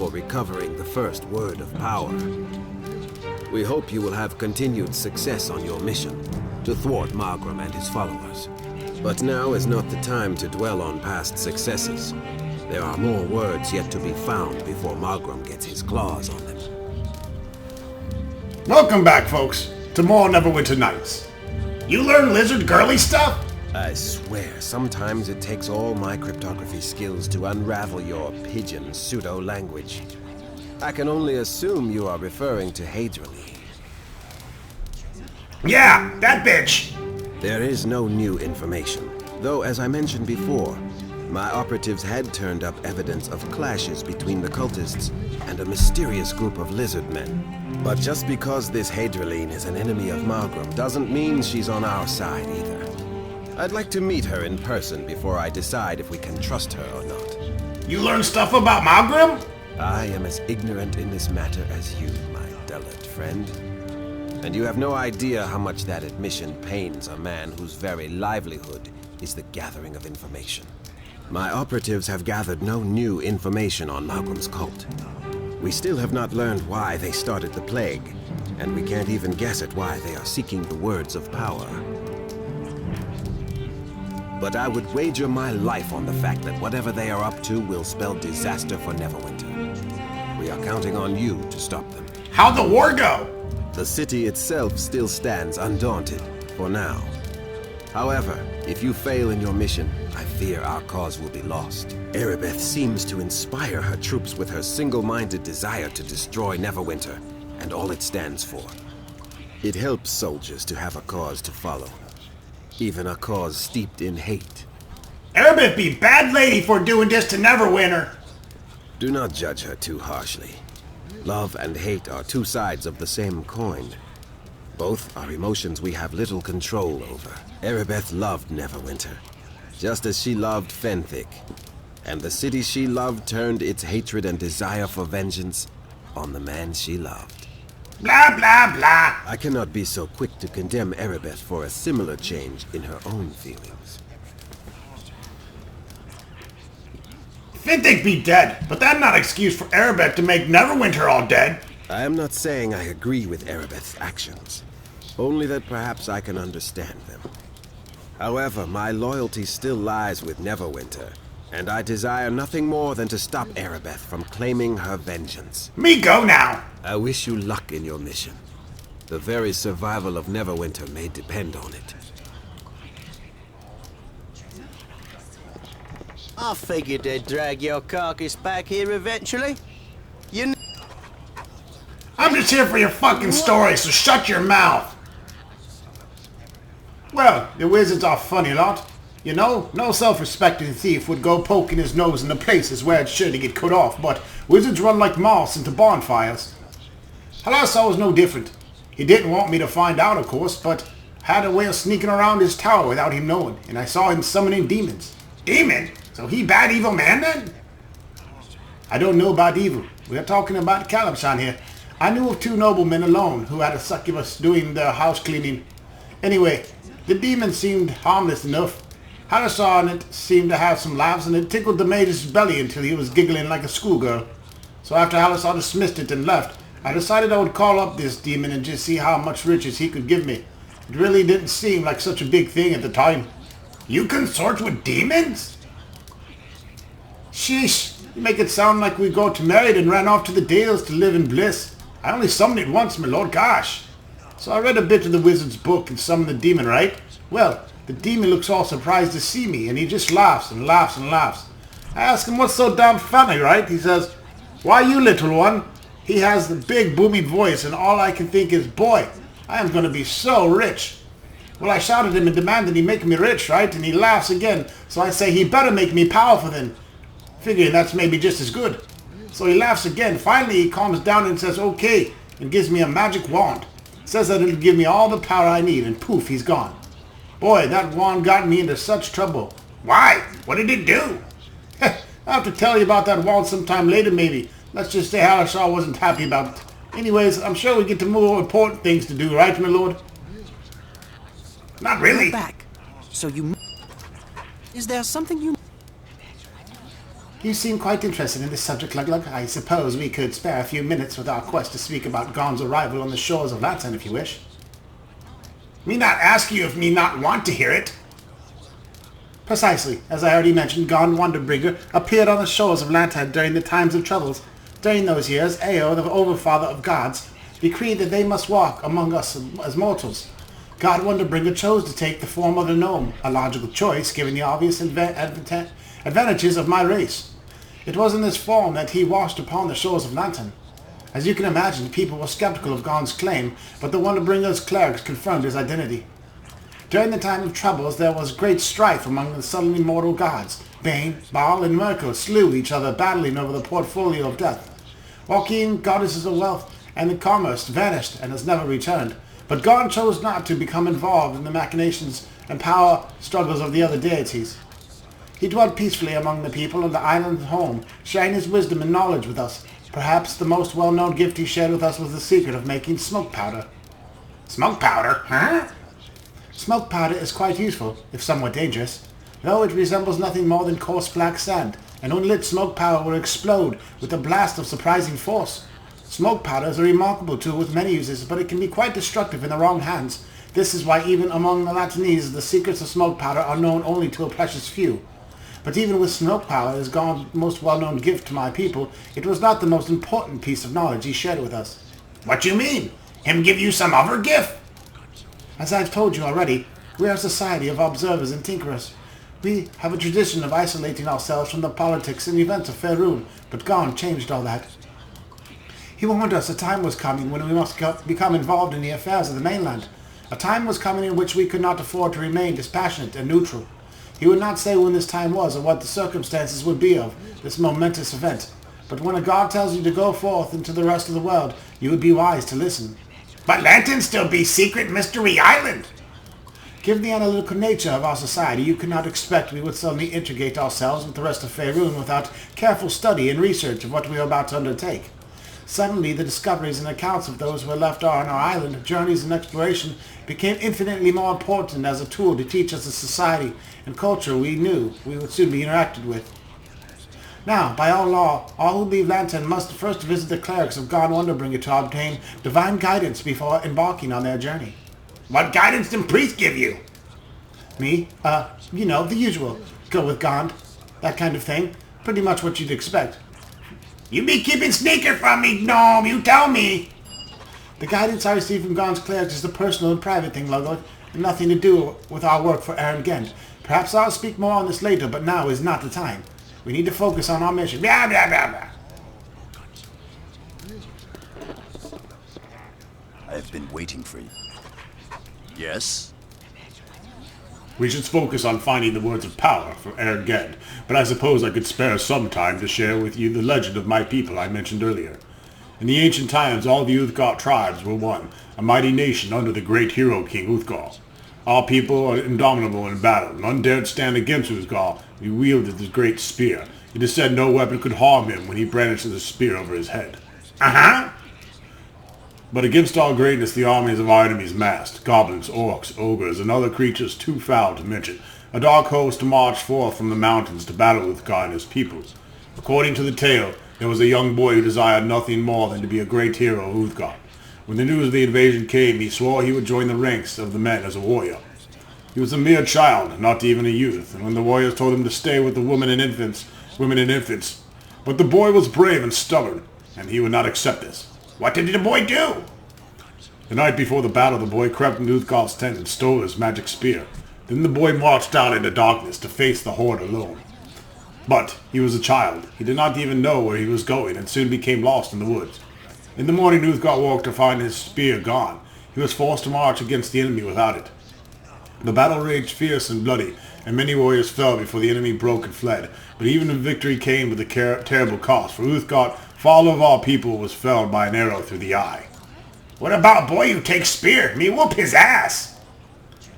for recovering the first word of power. We hope you will have continued success on your mission to thwart Margrim and his followers. But now is not the time to dwell on past successes. There are more words yet to be found before Margrim gets his claws on them. Welcome back, folks, to more Neverwinter Nights. You learn lizard girly stuff? I swear, sometimes it takes all my cryptography skills to unravel your pigeon pseudo-language. I can only assume you are referring to Hadrali. Yeah, that bitch! There is no new information, though as I mentioned before, my operatives had turned up evidence of clashes between the cultists and a mysterious group of lizard men. But just because this Hadraline is an enemy of Margrim doesn't mean she's on our side either. I'd like to meet her in person before I decide if we can trust her or not. You learn stuff about Margrim? I am as ignorant in this matter as you, my dullard friend. And you have no idea how much that admission pains a man whose very livelihood is the gathering of information. My operatives have gathered no new information on Margrim's cult. We still have not learned why they started the plague, and we can't even guess at why they are seeking the words of power. But I would wager my life on the fact that whatever they are up to will spell disaster for Neverwinter. We are counting on you to stop them. How'd the war go? The city itself still stands undaunted, for now. However, if you fail in your mission, I fear our cause will be lost. Erebeth seems to inspire her troops with her single-minded desire to destroy Neverwinter and all it stands for. It helps soldiers to have a cause to follow, even a cause steeped in hate. Erebeth be bad lady for doing this to Neverwinter. Do not judge her too harshly. Love and hate are two sides of the same coin. Both are emotions we have little control over. Erebeth loved Neverwinter, just as she loved Fenthic. And the city she loved turned its hatred and desire for vengeance on the man she loved. Blah, blah, blah. I cannot be so quick to condemn Erebeth for a similar change in her own feelings. Finthic be dead, but that's not excuse for Erebeth to make Neverwinter all dead. I am not saying I agree with Erebeth's actions, only that perhaps I can understand them. However, my loyalty still lies with Neverwinter, and I desire nothing more than to stop Erebeth from claiming her vengeance. Me go now! I wish you luck in your mission. The very survival of Neverwinter may depend on it. I figured they'd drag your carcass back here eventually. You I'm just here for your fucking story, so shut your mouth! Well, the wizards are a funny lot. You know, no self-respecting thief would go poking his nose in the places where it should to get cut off, but wizards run like moths into bonfires. Halasar was no different. He didn't want me to find out, of course, but had a way of sneaking around his tower without him knowing, and I saw him summoning demons. Demon? So he bad evil man then? I don't know about evil. We are talking about Calypson here. I knew of two noblemen alone who had a succubus doing the house cleaning. Anyway, the demon seemed harmless enough. Halasar and it seemed to have some laughs, and it tickled the mage's belly until he was giggling like a schoolgirl. So after Halasar dismissed it and left, I decided I would call up this demon and just see how much riches he could give me. It really didn't seem like such a big thing at the time. You consort with demons? Sheesh, you make it sound like we got married and ran off to the Dales to live in bliss. I only summoned it once, my lord, gosh. So I read a bit of the wizard's book and summoned the demon, right? Well, the demon looks all surprised to see me, and he just laughs and laughs and laughs. I ask him what's so damn funny, right? He says, "Why you, little one?" He has the big booming voice, and all I can think is, boy, I am going to be so rich. Well, I shouted at him and demanded he make me rich, right? And he laughs again, so I say he better make me powerful then. Figuring that's maybe just as good. So he laughs again. Finally, he calms down and says, okay, and gives me a magic wand. Says that it'll give me all the power I need, and poof, he's gone. Boy, that wand got me into such trouble. Why? What did it do? I'll have to tell you about that wand sometime later, maybe. Let's just say Halasar wasn't happy about it. Anyways, I'm sure we get to more important things to do, right, my lord? Not really. back. So you... Is there something you... You seem quite interested in this subject, Lug-Lug. I suppose we could spare a few minutes with our quest to speak about Gon's arrival on the shores of Lantern, if you wish. Me not ask you if me not want to hear it. Precisely. As I already mentioned, Gon Wonderbringer appeared on the shores of Lantern during the times of troubles. During those years, Ao, the Overfather of Gods, decreed that they must walk among us as mortals. God Wonderbringer chose to take the form of a gnome, a logical choice given the obvious advantages of my race. It was in this form that he washed upon the shores of Lantern. As you can imagine, people were skeptical of Gon's claim, but the Wonderbringer's clerics confirmed his identity. During the time of troubles, there was great strife among the suddenly mortal gods. Bane, Baal, and Merkur slew each other, battling over the portfolio of death. Joaquin, goddesses of wealth, and the commerce vanished and has never returned. But Gon chose not to become involved in the machinations and power struggles of the other deities. He dwelt peacefully among the people of the island home, sharing his wisdom and knowledge with us. Perhaps the most well-known gift he shared with us was the secret of making smoke powder. Smoke powder, huh? Smoke powder is quite useful, if somewhat dangerous. Though it resembles nothing more than coarse black sand, and unlit smoke powder will explode with a blast of surprising force. Smoke powder is a remarkable tool with many uses, but it can be quite destructive in the wrong hands. This is why even among the Latinese, the secrets of smoke powder are known only to a precious few. But even with smoke powder as Gon's most well-known gift to my people, it was not the most important piece of knowledge he shared with us. What you mean? Him give you some other gift? As I've told you already, we are a society of observers and tinkerers. We have a tradition of isolating ourselves from the politics and events of Faerun, but Gon changed all that. He warned us a time was coming when we must become involved in the affairs of the mainland. A time was coming in which we could not afford to remain dispassionate and neutral. He would not say when this time was or what the circumstances would be of this momentous event. But when a god tells you to go forth into the rest of the world, you would be wise to listen. But Lantern still be secret mystery island. Given the analytical nature of our society, you cannot expect we would suddenly integrate ourselves with the rest of Faerun without careful study and research of what we are about to undertake. Suddenly, the discoveries and accounts of those who were left on our island, journeys and exploration, became infinitely more important as a tool to teach us the society and culture we knew we would soon be interacted with. Now, by all law, all who leave Lantern must first visit the clerics of God Wonderbringer to obtain divine guidance before embarking on their journey. What guidance did priests give you? Me? You know, the usual. Go with Gond. That kind of thing. Pretty much what you'd expect. You be keeping sneaker from me, gnome, you tell me. The guidance I receive from Gond's clerics is a personal and private thing, Lug-Lug, and nothing to do with our work for Aaron Gent. Perhaps I'll speak more on this later, but now is not the time. We need to focus on our mission. Blah, blah, blah, blah. I've been waiting for you. Yes? We should focus on finding the words of power for Aaron Gent, but I suppose I could spare some time to share with you the legend of my people I mentioned earlier. In the ancient times, all the Uthgar tribes were one, a mighty nation under the great hero King Uthgar. Our people are indomitable in battle. None dared stand against Uthgar. He wielded his great spear. It is said no weapon could harm him when he brandished the spear over his head. Uh-huh. But against all greatness the armies of our enemies massed, goblins, orcs, ogres, and other creatures too foul to mention. A dark host marched forth from the mountains to battle with God and his people. According to the tale, there was a young boy who desired nothing more than to be a great hero of Uthgar. When the news of the invasion came, he swore he would join the ranks of the men as a warrior. He was a mere child, not even a youth, and when the warriors told him to stay with the women and infants, but the boy was brave and stubborn, and he would not accept this. What did the boy do? The night before the battle, the boy crept into Uthgar's tent and stole his magic spear. Then the boy marched out into darkness to face the horde alone. But he was a child. He did not even know where he was going and soon became lost in the woods. In the morning, Uthgar woke to find his spear gone. He was forced to march against the enemy without it. The battle raged fierce and bloody, and many warriors fell before the enemy broke and fled. But even the victory came with a terrible cost, for Uthgar, father of all people, was felled by an arrow through the eye. What about boy who takes spear? Me whoop his ass.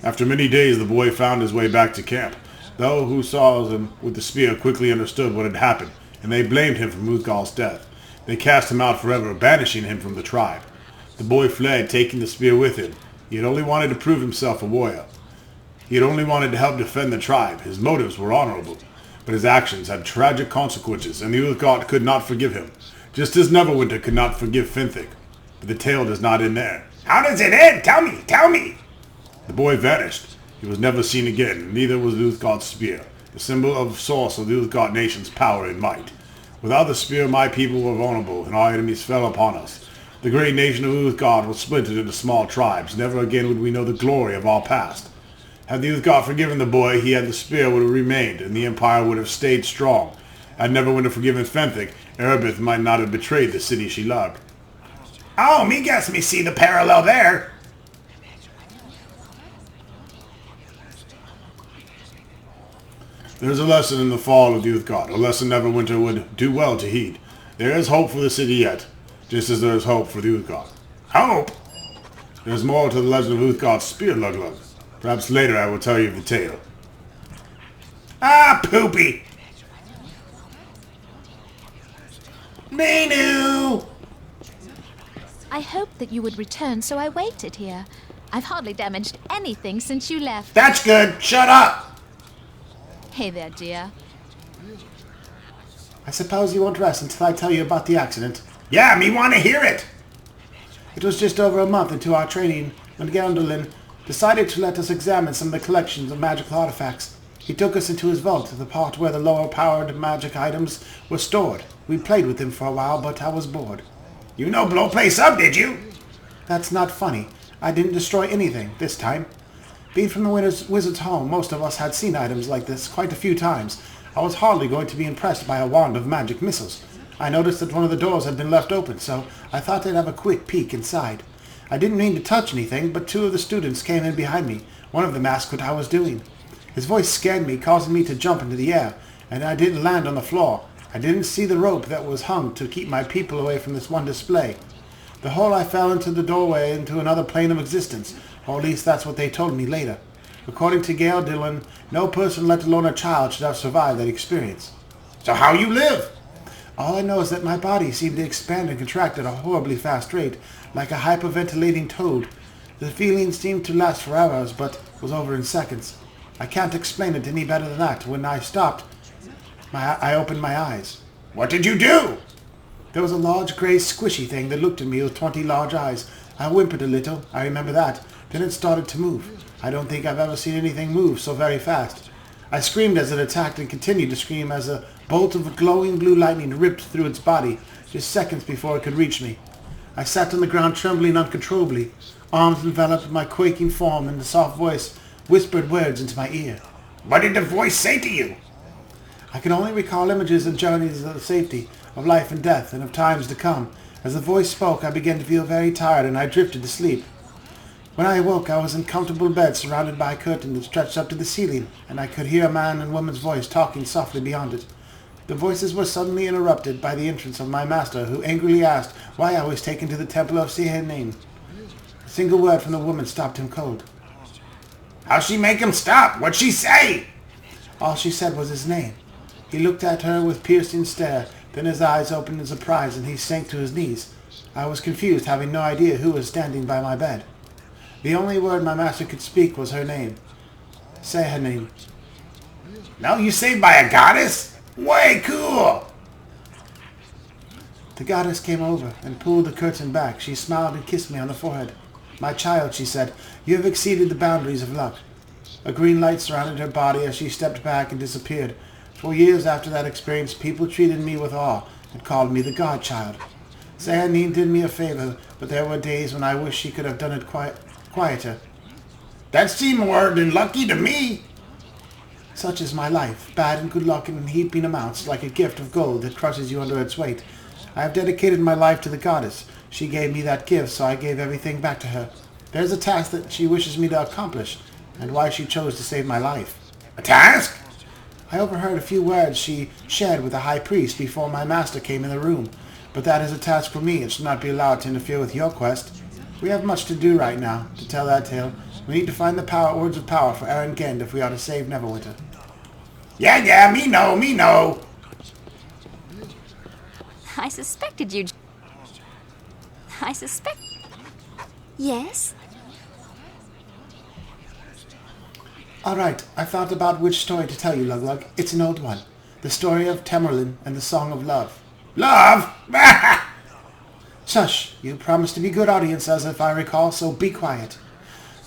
After many days, the boy found his way back to camp. Those who saw him with the spear quickly understood what had happened, and they blamed him for Uthgar's death. They cast him out forever, banishing him from the tribe. The boy fled, taking the spear with him. He had only wanted to prove himself a warrior. He had only wanted to help defend the tribe. His motives were honorable. but his actions had tragic consequences, and the Uthgard could not forgive him, just as Neverwinter could not forgive Finthic. But the tale does not end there. How does it end? Tell me, tell me. The boy vanished. He was never seen again, and neither was the Uthgard's spear, the symbol of source of the Uthgard nation's power and might. Without the spear, my people were vulnerable, and our enemies fell upon us. The great nation of Uthgard was splintered into small tribes. Never again would we know the glory of our past. Had the Uthgard forgiven the boy, he had the spear would have remained, and the empire would have stayed strong. Had Neverwinter forgiven Fenthic, Erebith might not have betrayed the city she loved. Oh, me guess me see the parallel there. There is a lesson in the fall of the Uthgard, a lesson Neverwinter would do well to heed. There is hope for the city yet, just as there is hope for the Uthgard. Hope? There is more to the legend of Uthgard's spear, Luglug. Perhaps later I will tell you the tale. Ah, poopy. Menu! I hoped that you would return, so I waited here. I've hardly damaged anything since you left. That's good. Shut up. Hey there, dear. I suppose you won't rest until I tell you about the accident. Yeah, me want to hear it. It was just over a month into our training when Gandolin decided to let us examine some of the collections of magical artifacts. He took us into his vault, the part where the lower-powered magic items were stored. We played with him for a while, but I was bored. You no blow place up, did you? That's not funny. I didn't destroy anything this time. Being from the wizard's home, most of us had seen items like this quite a few times. I was hardly going to be impressed by a wand of magic missiles. I noticed that one of the doors had been left open, so I thought I'd have a quick peek inside. I didn't mean to touch anything, but two of the students came in behind me. One of them asked what I was doing. His voice scared me, causing me to jump into the air, and I didn't land on the floor. I didn't see the rope that was hung to keep my people away from this one display. The whole I fell into the doorway into another plane of existence, or at least that's what they told me later. According to Gail Dillon, no person, let alone a child, should have survived that experience. So how you live? All I know is that my body seemed to expand and contract at a horribly fast rate, like a hyperventilating toad. The feeling seemed to last for hours, but was over in seconds. I can't explain it any better than that. When I stopped, I opened my eyes. What did you do? There was a large grey squishy thing that looked at me with 20 large eyes. I whimpered a little, I remember that. Then it started to move. I don't think I've ever seen anything move so very fast. I screamed as it attacked and continued to scream as a bolt of glowing blue lightning ripped through its body, just seconds before it could reach me. I sat on the ground trembling uncontrollably. Arms enveloped my quaking form, and the soft voice whispered words into my ear. What did the voice say to you? I can only recall images and journeys of safety, of life and death, and of times to come. As the voice spoke, I began to feel very tired, and I drifted to sleep. When I awoke, I was in a comfortable bed surrounded by a curtain that stretched up to the ceiling, and I could hear a man and woman's voice talking softly beyond it. The voices were suddenly interrupted by the entrance of my master, who angrily asked why I was taken to the temple of Sehenin. A single word from the woman stopped him cold. How'd she make him stop? What'd she say? All she said was his name. He looked at her with piercing stare, then his eyes opened in surprise and he sank to his knees. I was confused, having no idea who was standing by my bed. The only word my master could speak was her name. Sehenin. Now you saved by a goddess? Way cool! The goddess came over and pulled the curtain back. She smiled and kissed me on the forehead. My child, she said, you have exceeded the boundaries of luck. A green light surrounded her body as she stepped back and disappeared. For years after that experience, people treated me with awe and called me the godchild. Sehenin did me a favor, but there were days when I wished she could have done it quieter. That seemed more than lucky to me. Such is my life, bad and good luck in heaping amounts, like a gift of gold that crushes you under its weight. I have dedicated my life to the goddess. She gave me that gift, so I gave everything back to her. There's a task that she wishes me to accomplish, and why she chose to save my life. A task? I overheard a few words she shared with the high priest before my master came in the room, but that is a task for me and should not be allowed to interfere with your quest. We have much to do right now, to tell that tale. We need to find the words of power for Aaron Gend if we are to save Neverwinter. Yeah, me know. I suspected you. Yes? All right, I thought about which story to tell you, Luglug. It's an old one. The story of Tamerlane and the Song of Love. Love? Shush! You promised to be good audience, as if I recall, so be quiet.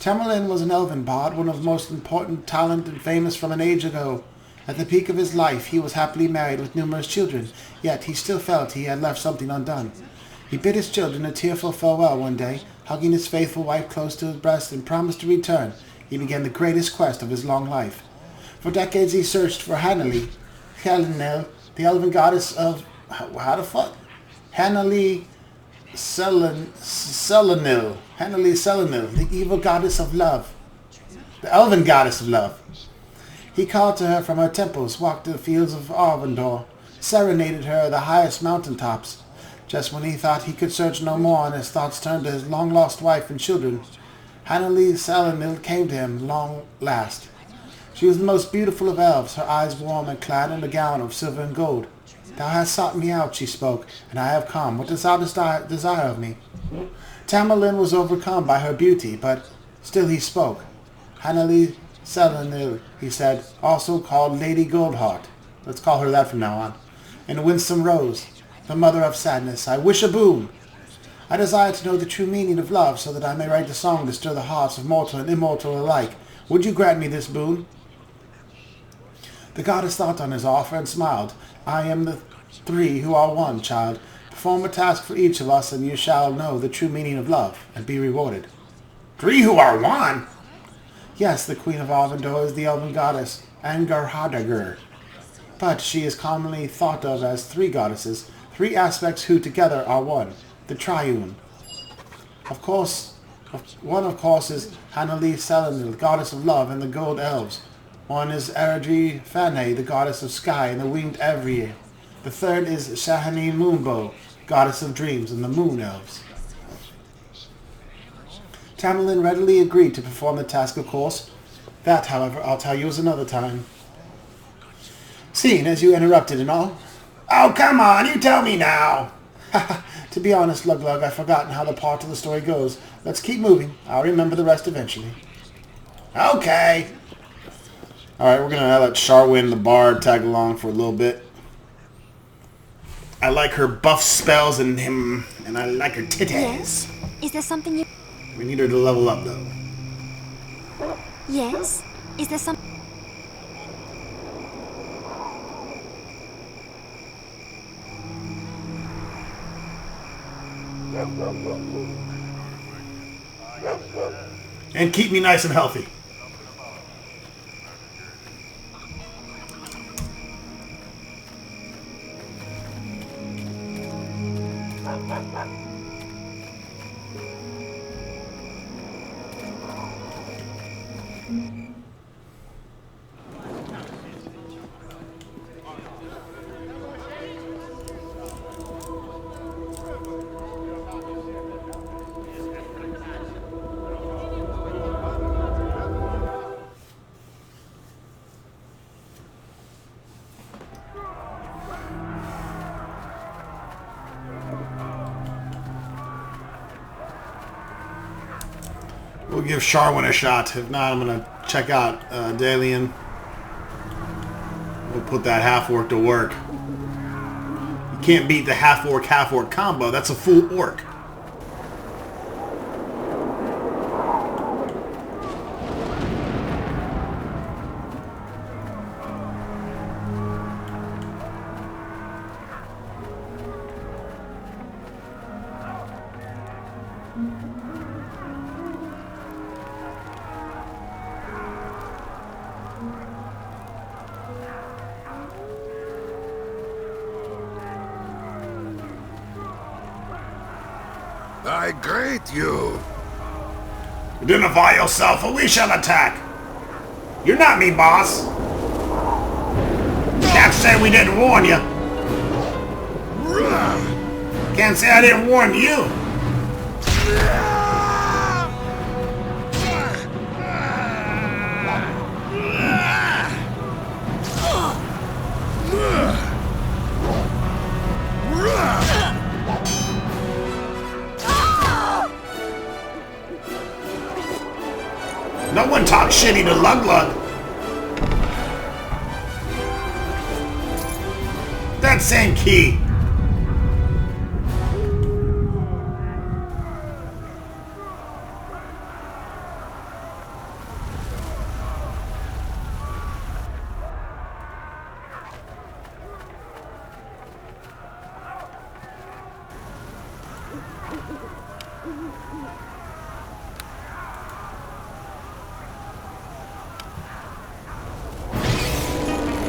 Tamerlane was an elven bard, one of the most important talent and famous from an age ago. At the peak of his life, he was happily married with numerous children, yet he still felt he had left something undone. He bid his children a tearful farewell one day, hugging his faithful wife close to his breast and promised to return. He began the greatest quest of his long life. For decades he searched for Hanali, the elven goddess of... how the fuck? Hanali Selenil, the evil goddess of love. The elven goddess of love. He called to her from her temples, walked the fields of Arvandor, serenaded her at the highest mountain tops. Just when he thought he could search no more and his thoughts turned to his long-lost wife and children, Hanali Selenil came to him long last. She was the most beautiful of elves, her eyes warm and clad in a gown of silver and gold. Thou hast sought me out, she spoke, and I have come. What dost thou desire of me? Tamerlane was overcome by her beauty, but still he spoke. Hanali Selenil, he said, also called Lady Goldheart. Let's call her that from now on. And Winsome Rose, the mother of sadness, I wish a boon. I desire to know the true meaning of love, so that I may write a song to stir the hearts of mortal and immortal alike. Would you grant me this boon? The goddess thought on his offer and smiled. I am the three who are one, child. Perform a task for each of us, and you shall know the true meaning of love, and be rewarded. 3 who are one? Yes, the Queen of Arvandor is the elven goddess, Angarhadagur. But she is commonly thought of as 3 goddesses, 3 aspects who together are one, the triune. One of course is Hanali Selenil, goddess of love, and the gold elves. One is Eredri Fane, the goddess of sky, and the winged Evrier. The third is Shahani Moonbow, goddess of dreams, and the moon elves. Tamerlane readily agreed to perform the task, of course. That, however, I'll tell you is another time. Seeing as you interrupted and all. Oh, come on, you tell me now. To be honest, Luglug, I've forgotten how the part of the story goes. Let's keep moving. I'll remember the rest eventually. Okay. Alright, we're going to let Sharwin the Bard tag along for a little bit. I like her buff spells and him, and I like her titties. Yes? Is there something you... We need her to level up, though. Yes? Is there some... And keep me nice and healthy. We'll give Sharwin a shot. If not, I'm going to check out Dalian. We'll put that half-orc to work. You can't beat the half-orc combo. That's a full orc. I greet you. Identify yourself or we shall attack. You're not me, boss. Can't say we didn't warn you. Can't say I didn't warn you. No one talks shitty to Luglug. that same key.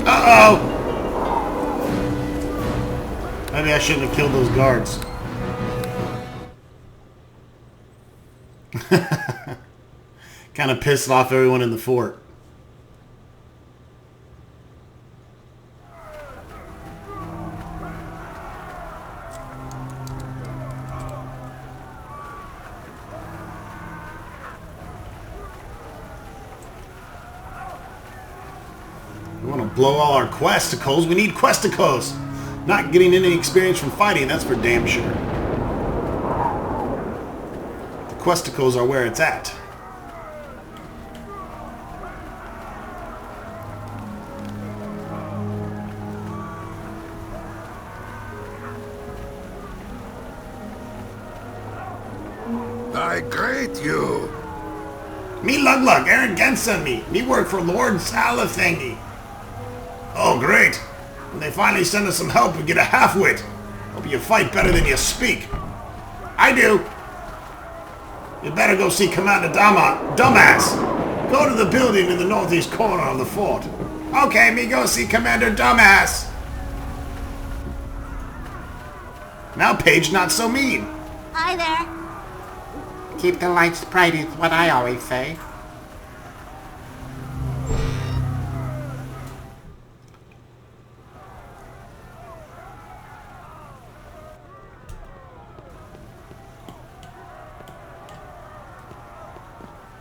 Uh-oh! Maybe I shouldn't have killed those guards. Kind of pissed off everyone in the fort. We want to blow all our questicles. We need questicles. Not getting any experience from fighting, that's for damn sure. The questicles are where it's at. I greet you. Me lug, Aaron Genson me work for Lord Salathangy. Oh, great. When they finally send us some help, we get a half-wit. Hope you fight better than you speak. I do. You better go see Commander Dumbass. Go to the building in the northeast corner of the fort. Okay, me go see Commander Dumbass. Now Paige not so mean. Hi there. Keep the lights bright is what I always say.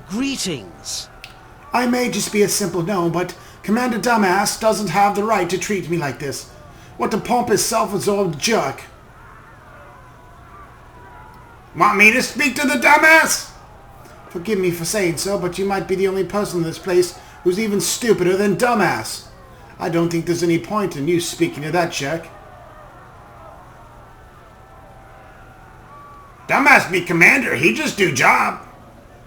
Greetings. I may just be a simple gnome, but Commander Dumbass doesn't have the right to treat me like this. What a pompous, self-absorbed jerk. Want me to speak to the dumbass? Forgive me for saying so, but you might be the only person in this place who's even stupider than Dumbass. I don't think there's any point in you speaking to that jerk. Dumbass be commander, he just do job.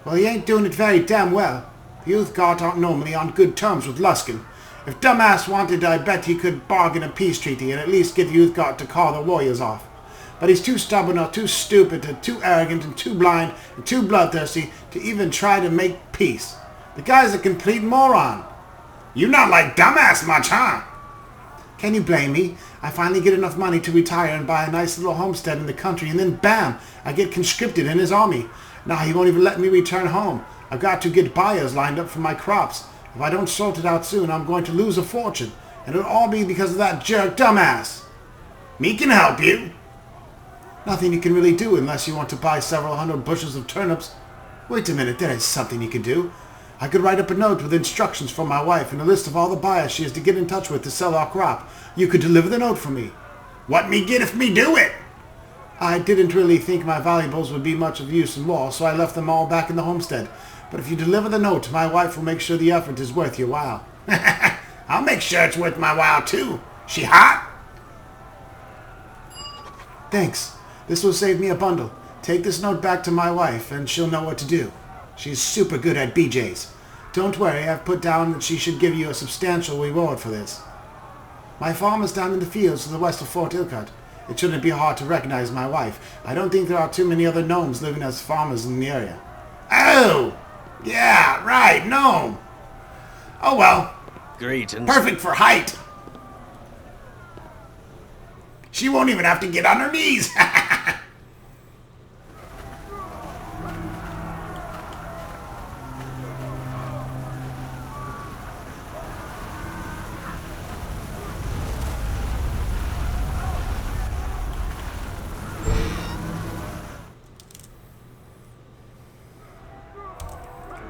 Well, he ain't doing it very damn well. The Youth Guard aren't normally on good terms with Luskin. If Dumbass wanted, I bet he could bargain a peace treaty and at least get the Youth Guard to call the warriors off. But he's too stubborn or too stupid and too arrogant and too blind and too bloodthirsty to even try to make peace. The guy's a complete moron. You not like Dumbass much, huh? Can you blame me? I finally get enough money to retire and buy a nice little homestead in the country, and then bam, I get conscripted in his army. Now he won't even let me return home. I've got to get buyers lined up for my crops. If I don't sort it out soon, I'm going to lose a fortune. And it'll all be because of that jerk Dumbass. Me can help you. Nothing you can really do unless you want to buy several hundred bushels of turnips. Wait a minute, there is something you can do. I could write up a note with instructions from my wife and a list of all the buyers she has to get in touch with to sell our crop. You could deliver the note for me. What me get if me do it? I didn't really think my valuables would be much of use in war, so I left them all back in the homestead. But if you deliver the note, my wife will make sure the effort is worth your while. I'll make sure it's worth my while, too. She hot? Thanks. This will save me a bundle. Take this note back to my wife, and she'll know what to do. She's super good at BJs. Don't worry, I've put down that she should give you a substantial reward for this. My farm is down in the fields to the west of Fort Ilkut. It shouldn't be hard to recognize my wife. I don't think there are too many other gnomes living as farmers in the area. Oh! Yeah, right, gnome. Oh well. Greetings. Perfect for height. She won't even have to get on her knees.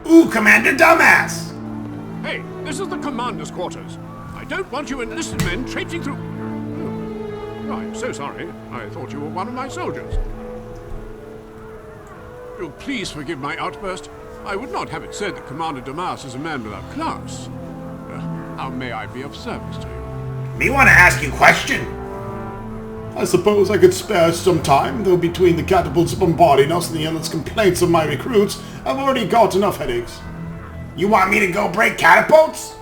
Ooh, Commander Dumbass! Hey, this is the commander's quarters. I don't want you enlisted men traipsing through... Oh, I'm so sorry. I thought you were one of my soldiers. Oh, please forgive my outburst. I would not have it said that Commander Damas is a man without class. How may I be of service to you? Me want to ask you a question. I suppose I could spare some time, though between the catapults bombarding us and the endless complaints of my recruits, I've already got enough headaches. You want me to go break catapults?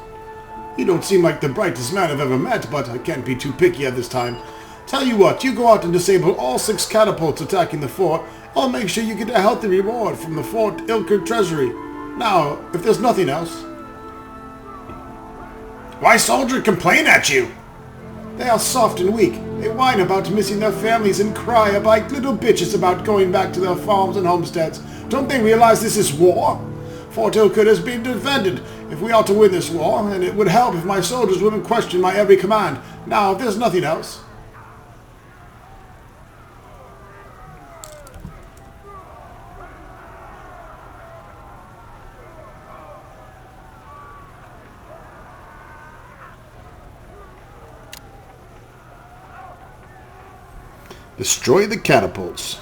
You don't seem like the brightest man I've ever met, but I can't be too picky at this time. Tell you what, you go out and disable all 6 catapults attacking the fort. I'll make sure you get a healthy reward from the Fort Ilker treasury. Now, if there's nothing else. Why soldiers complain at you? They are soft and weak. They whine about missing their families and cry like little bitches about going back to their farms and homesteads. Don't they realize this is war? Fort Ilker is being defended. If we are to win this war, and it would help if my soldiers wouldn't question my every command. Now, if there's nothing else. Destroy the catapults.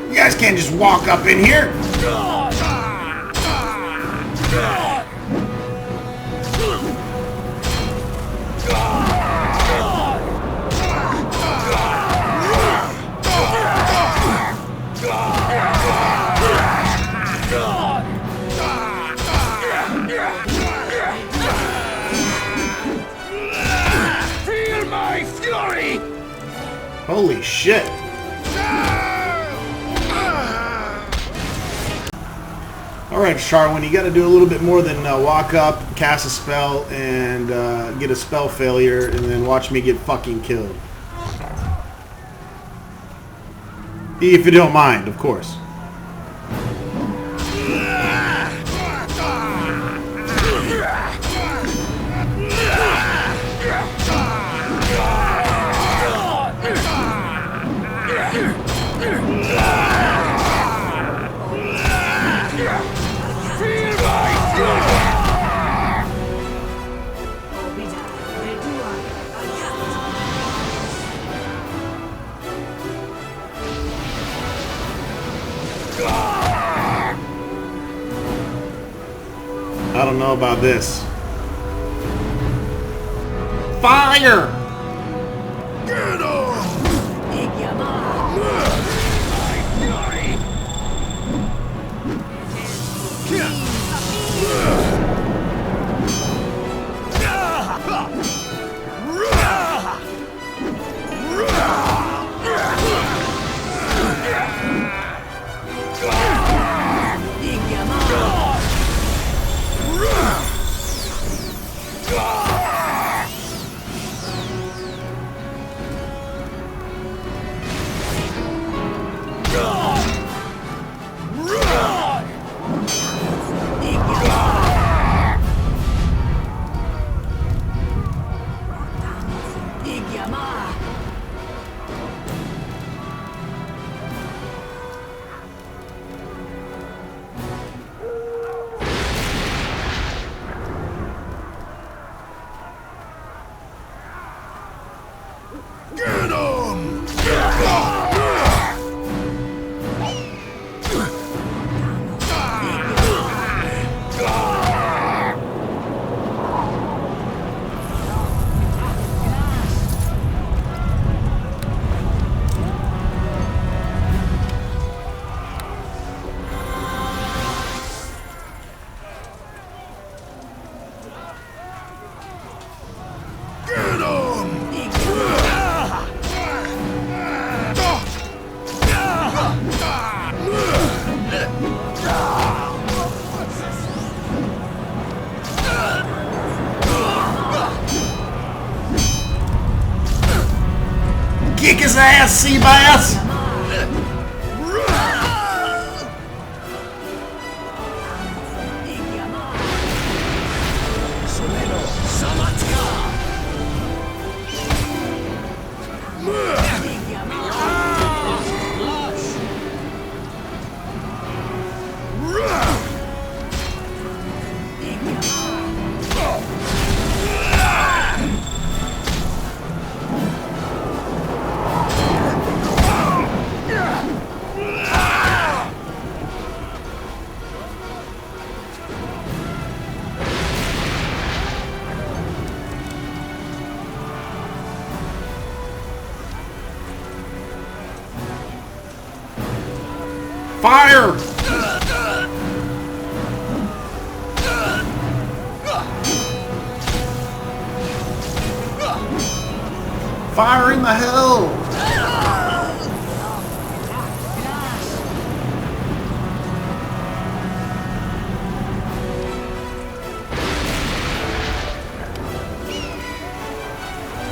You guys can't just walk up in here. Feel my fury! Holy shit. Alright, Charwin, you gotta do a little bit more than walk up, cast a spell, and get a spell failure, and then watch me get fucking killed. If you don't mind, of course. I don't know about this. Fire! Kick his ass, sea bass! Fire! Fire in the hell!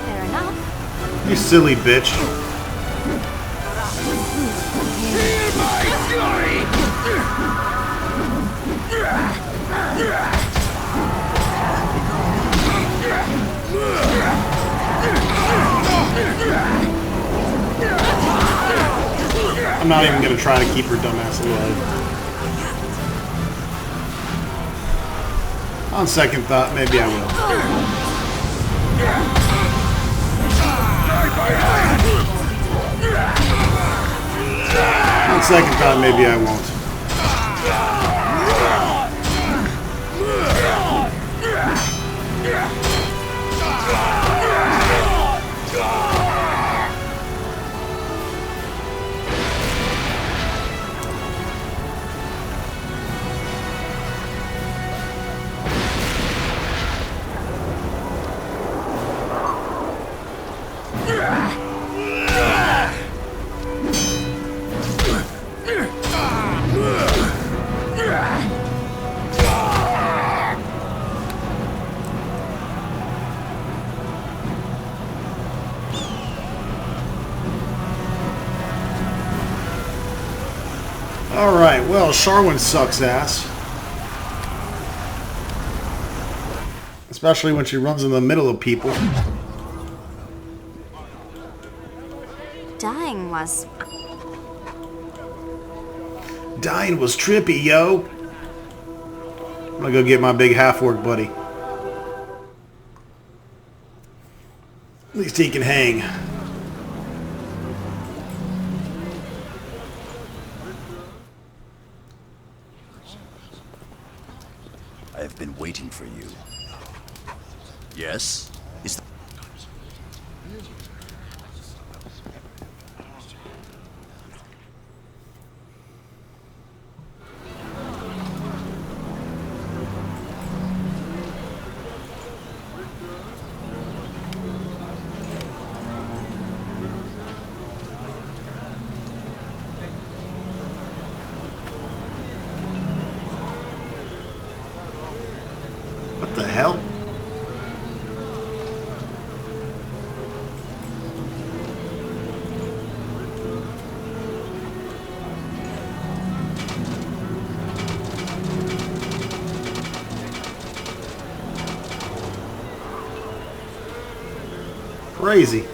Fair enough. You silly bitch. I'm not even gonna try to keep her dumbass alive. On second thought, maybe I will. On second thought, maybe I won't. Alright, well, Sharwin sucks ass. Especially when she runs in the middle of people. Dying was... Dying was trippy, yo. I'm gonna go get my big half-orc buddy. At least he can hang. I have been waiting for you. Yes? Is What the hell? Crazy.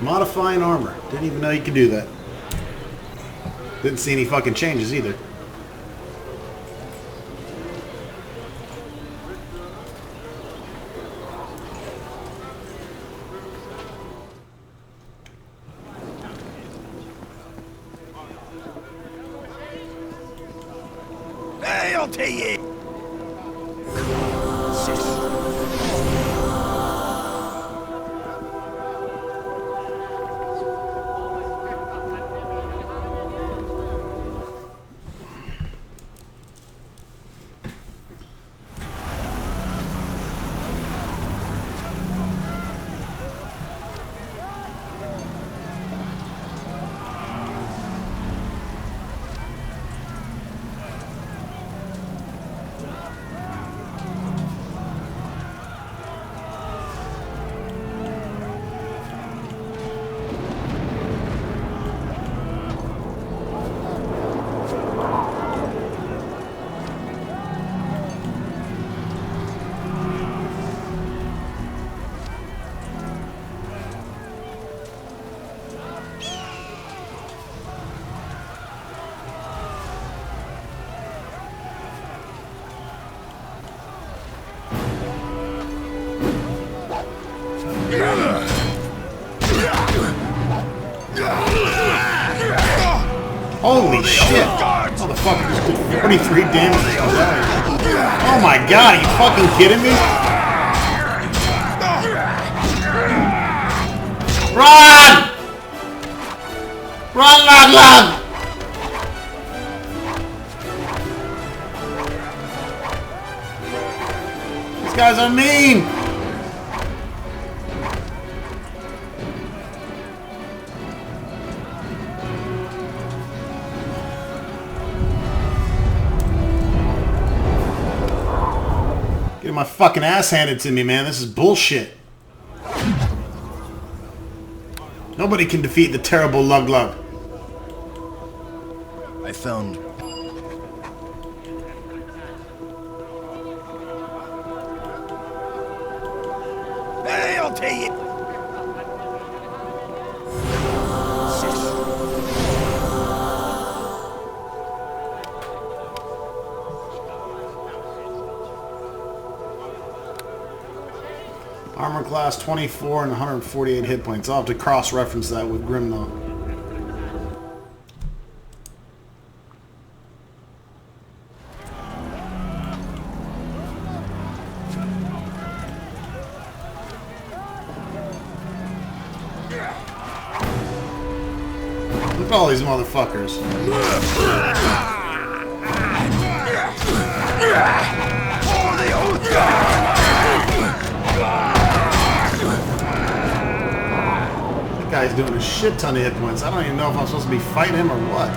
Modifying armor. Didn't even know you could do that. Didn't see any fucking changes either. Hey, I'll tell you! Holy shit! Motherfucker just did 43 damage. Oh my god, are you fucking kidding me? Run! Run, lug, lug! These guys are mean! Getting my fucking ass handed to me, man. This is bullshit. Nobody can defeat the terrible Lug Lug. I found... Hey, I'll take it! Armor class 24 and 148 hit points. I'll have to cross-reference that with Grim though. Look at all these motherfuckers. That guy's doing a shit ton of hit points. I don't even know if I'm supposed to be fighting him or what.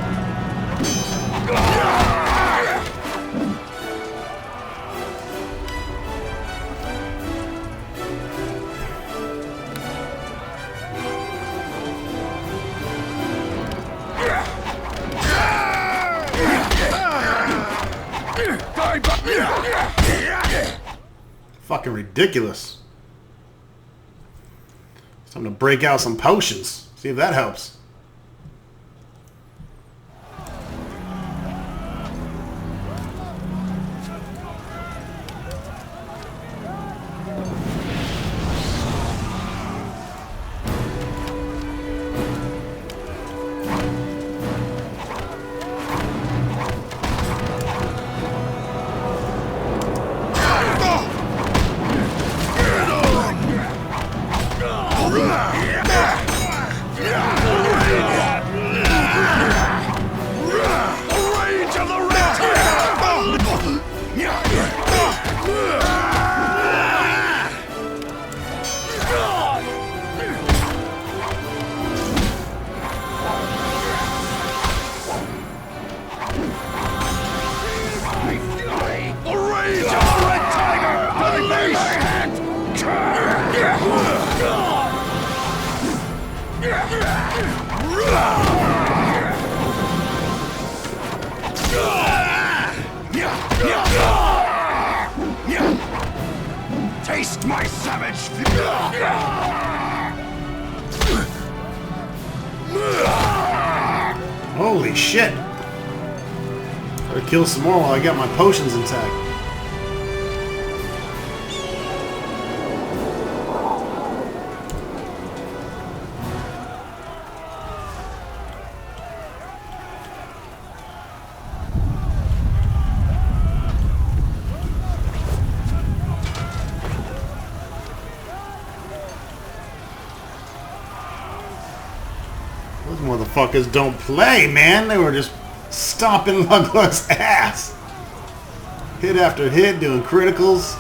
Fucking ridiculous. It's time to break out some potions. See if that helps. Taste my savage! Holy shit! Better kill some more while I got my potions intact. Those motherfuckers don't play, man. They were just stomping Lug-Lug's ass. Hit after hit, doing criticals.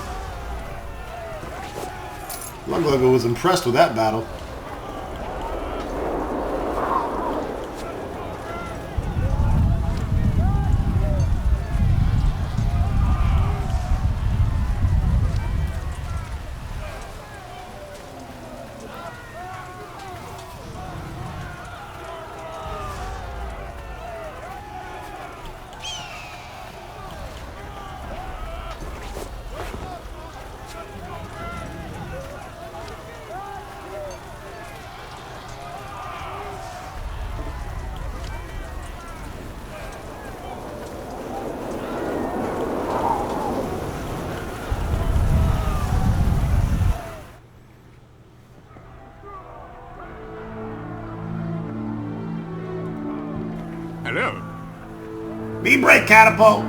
Lug-Lug was impressed with that battle. Speed brake, catapult!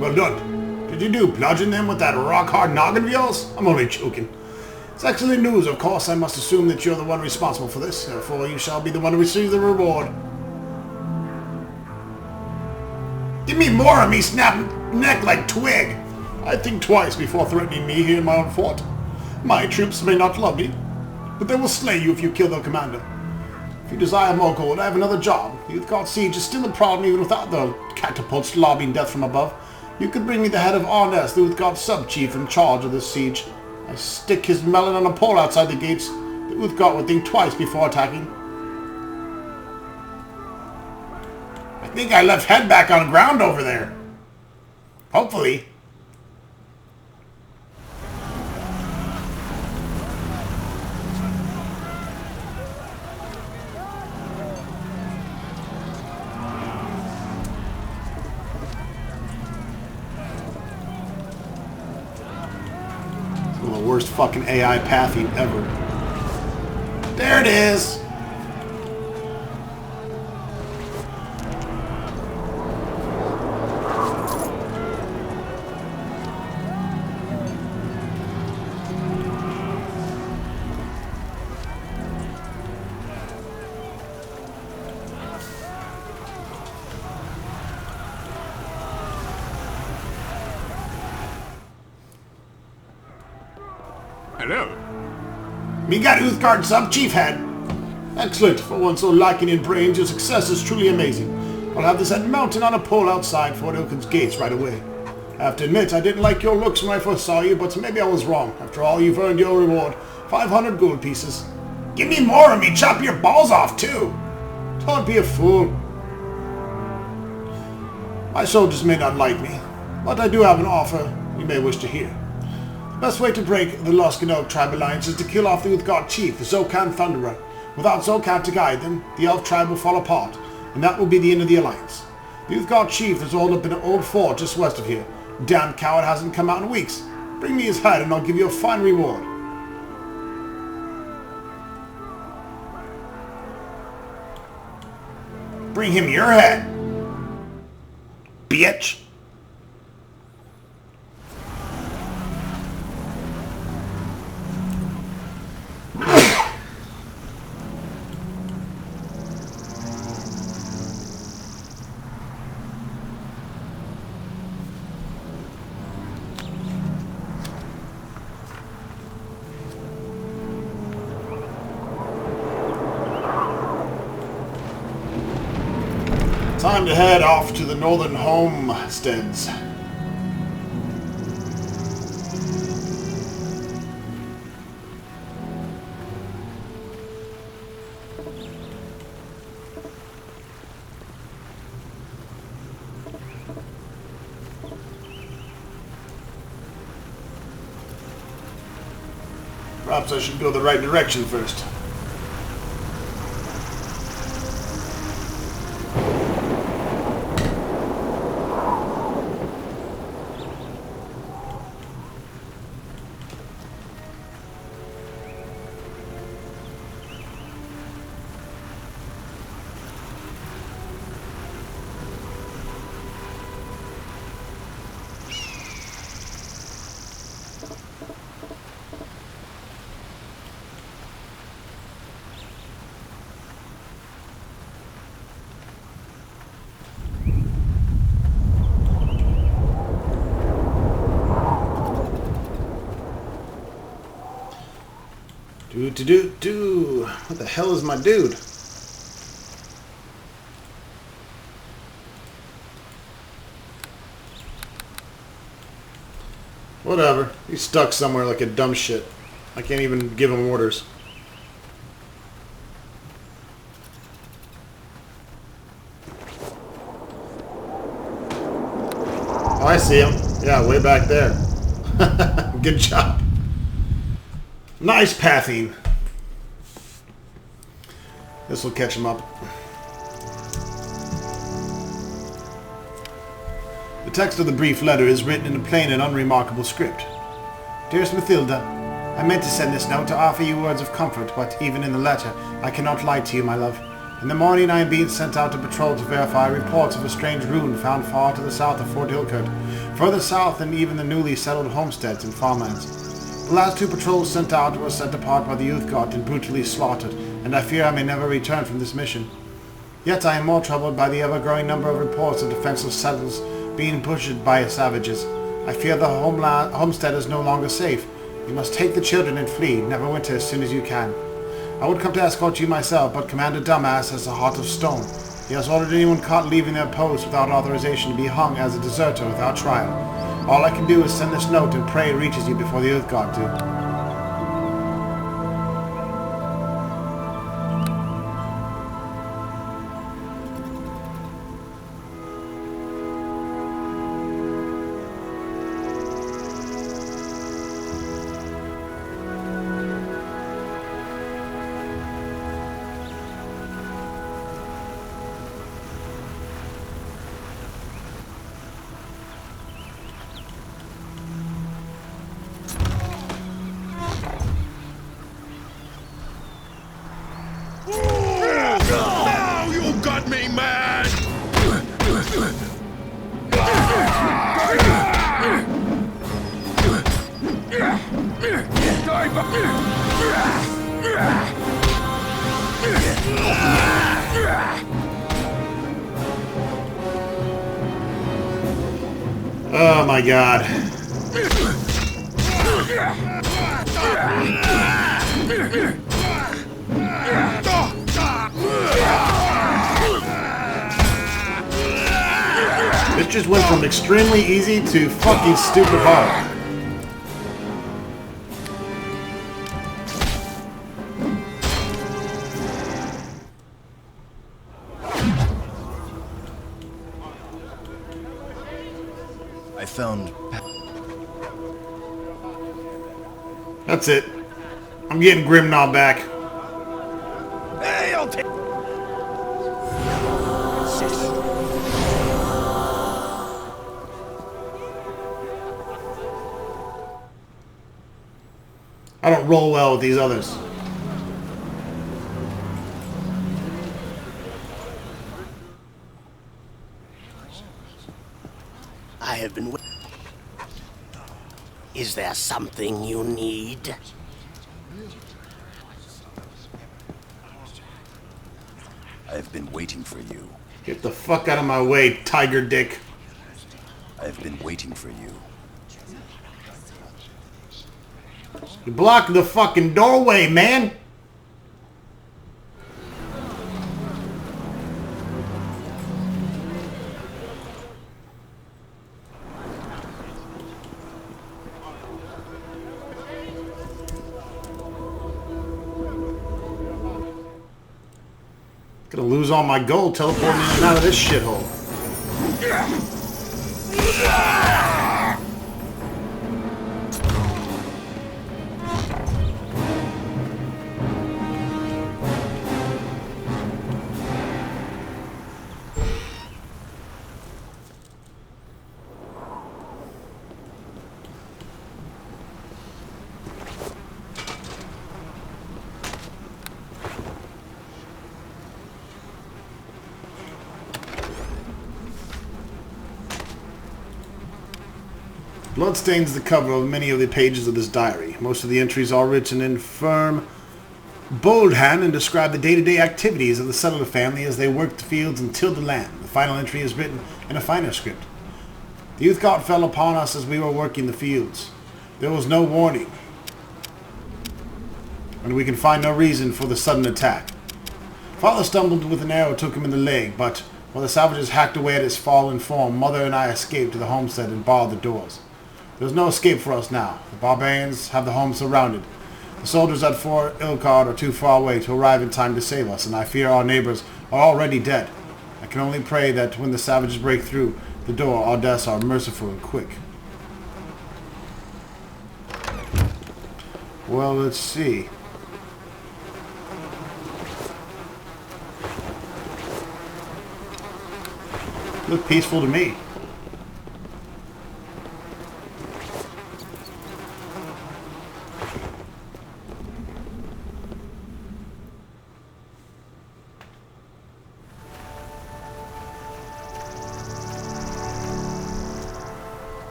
Well done. Did you do bludgeon them with that rock-hard noggin of yours? I'm only joking. It's excellent news, of course. I must assume that you're the one responsible for this. Therefore, you shall be the one to receive the reward. Give me more of me snap neck like twig. I think twice before threatening me here in my own fort. My troops may not love me, but they will slay you if you kill their commander. If you desire more gold, I have another job. The Uthgard siege is still a problem even without the catapults lobbing death from above. You could bring me the head of Arnes, the Uthgard sub-chief in charge of this siege. I stick his melon on a pole outside the gates. The Uthgard would think twice before attacking. I think I left head back on ground over there. Hopefully. One of the worst fucking AI pathing ever. There it is! Hello. Me got Uthgard sub-chief head. Excellent. For one so lacking in brains, your success is truly amazing. I'll have this head mounted on a pole outside Fort Ilkin's gates right away. I have to admit, I didn't like your looks when I first saw you, but maybe I was wrong. After all, you've earned your reward. 500 gold pieces. Give me more of me chop your balls off, too. Don't be a fool. My soldiers may not like me, but I do have an offer you may wish to hear. The best way to break the Luskanok tribe alliance is to kill off the Uthgard chief, the Zokan Thunderer. Without Zokan to guide them, the elf tribe will fall apart, and that will be the end of the alliance. The Uthgard chief is holed up in an old fort just west of here. Damn coward hasn't come out in weeks. Bring me his head and I'll give you a fine reward. Bring him your head, bitch. Time to head off to the northern homesteads. Perhaps I should go the right direction first. Do. What the hell is my dude? Whatever. He's stuck somewhere like a dumb shit. I can't even give him orders. Oh, I see him. Yeah, way back there. Good job. Nice pathing. This will catch him up. The text of the brief letter is written in a plain and unremarkable script. Dearest Mathilda, I meant to send this note to offer you words of comfort, but even in the letter, I cannot lie to you, my love. In the morning I am being sent out to patrol to verify reports of a strange ruin found far to the south of Fort Hillcourt, further south than even the newly settled homesteads and farmlands. The last 2 patrols sent out were set apart by the youth guard and brutally slaughtered, and I fear I may never return from this mission. Yet I am more troubled by the ever-growing number of reports of defenseless settlers being butchered by savages. I fear the homestead is no longer safe. You must take the children and flee, Neverwinter, as soon as you can. I would come to escort you myself, but Commander Dumbass has a heart of stone. He has ordered anyone caught leaving their post without authorization to be hung as a deserter without trial. All I can do is send this note and pray it reaches you before the Youth Guard do. Oh my god. It just went from extremely easy to fucking stupid hard. I found... That's it. I'm getting Grimnaw back. Hey, I'll take... I don't roll well with these others. I have been... Is there something you need? I've been waiting for you. Get the fuck out of my way, tiger dick. I've been waiting for you. You blocked the fucking doorway, man! Gonna lose all my gold teleporting in and out of this shithole. Blood stains the cover of many of the pages of this diary. Most of the entries are written in firm, bold hand and describe the day-to-day activities of the settler family as they worked the fields and tilled the land. The final entry is written in a finer script. The youth guard fell upon us as we were working the fields. There was no warning, and we can find no reason for the sudden attack. Father stumbled with an arrow, took him in the leg, but while the savages hacked away at his fallen form, Mother and I escaped to the homestead and barred the doors. There's no escape for us now. The barbarians have the home surrounded. The soldiers at Fort Hillcourt are too far away to arrive in time to save us, and I fear our neighbors are already dead. I can only pray that when the savages break through the door, our deaths are merciful and quick. Well, let's see. Look peaceful to me.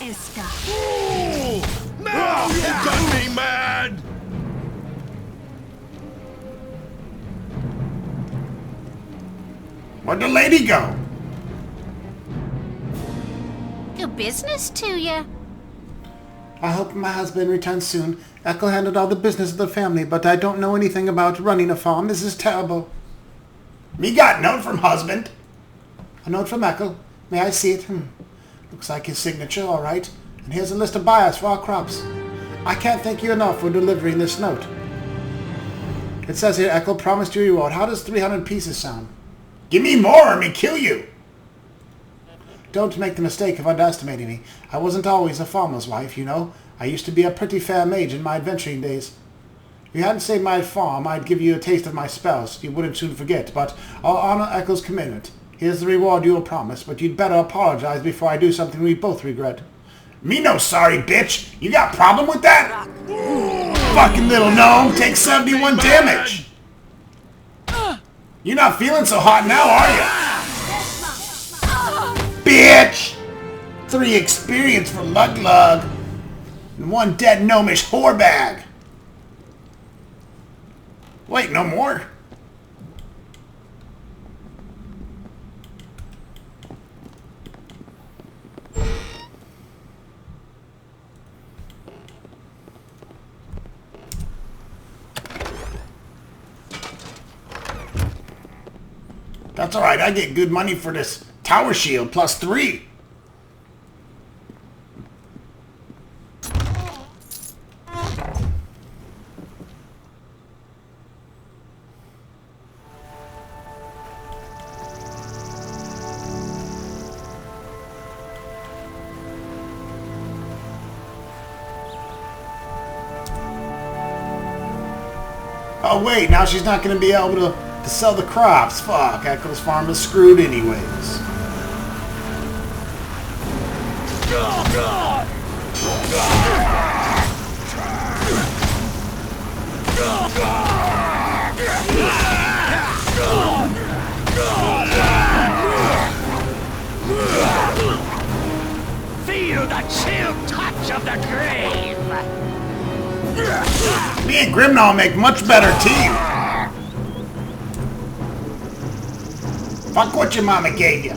Iska. Now you got me, man! Where'd the lady go? Good business to you. I hope my husband returns soon. Echo handled all the business of the family, but I don't know anything about running a farm. This is terrible. Me got note from husband. A note from Echo. May I see it? Looks like his signature, all right. And here's a list of buyers for our crops. I can't thank you enough for delivering this note. It says here, Echo promised you a reward. How does 300 pieces sound? Give me more or me kill you. Don't make the mistake of underestimating me. I wasn't always a farmer's wife, you know. I used to be a pretty fair mage in my adventuring days. If you hadn't saved my farm, I'd give you a taste of my spells. You wouldn't soon forget, but I'll honor Echo's commitment. Here's the reward you'll promise, but you'd better apologize before I do something we both regret. Me no sorry, bitch. You got problem with that? Fucking little gnome, take 71 damage. You're not feeling so hot now, are you? Bitch! 3 experience for Lug Lug. And 1 dead gnomish whore bag. Wait, no more? That's alright, I get good money for this tower shield, +3. Oh wait, now she's not going to be able to sell the crops. Fuck, Echo's farm is screwed anyways. Feel the chill touch of the grave. Me and Grimnall make much better team. Fuck what your mama gave you.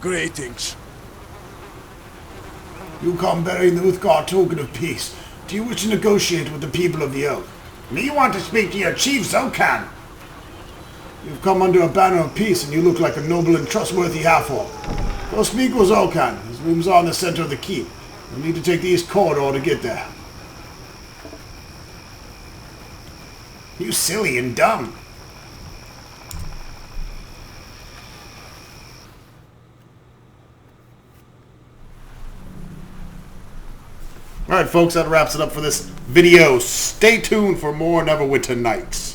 Greetings. You come bearing the Uthgar token of peace. Do you wish to negotiate with the people of the Oak? Me want to speak to your chief, Zokan. You've come under a banner of peace and you look like a noble and trustworthy half-orc. Go speak with Zokan. His rooms are in the center of the keep. You'll need to take the east corridor to get there. You silly and dumb. Alright folks, that wraps it up for this video. Stay tuned for more Neverwinter Nights.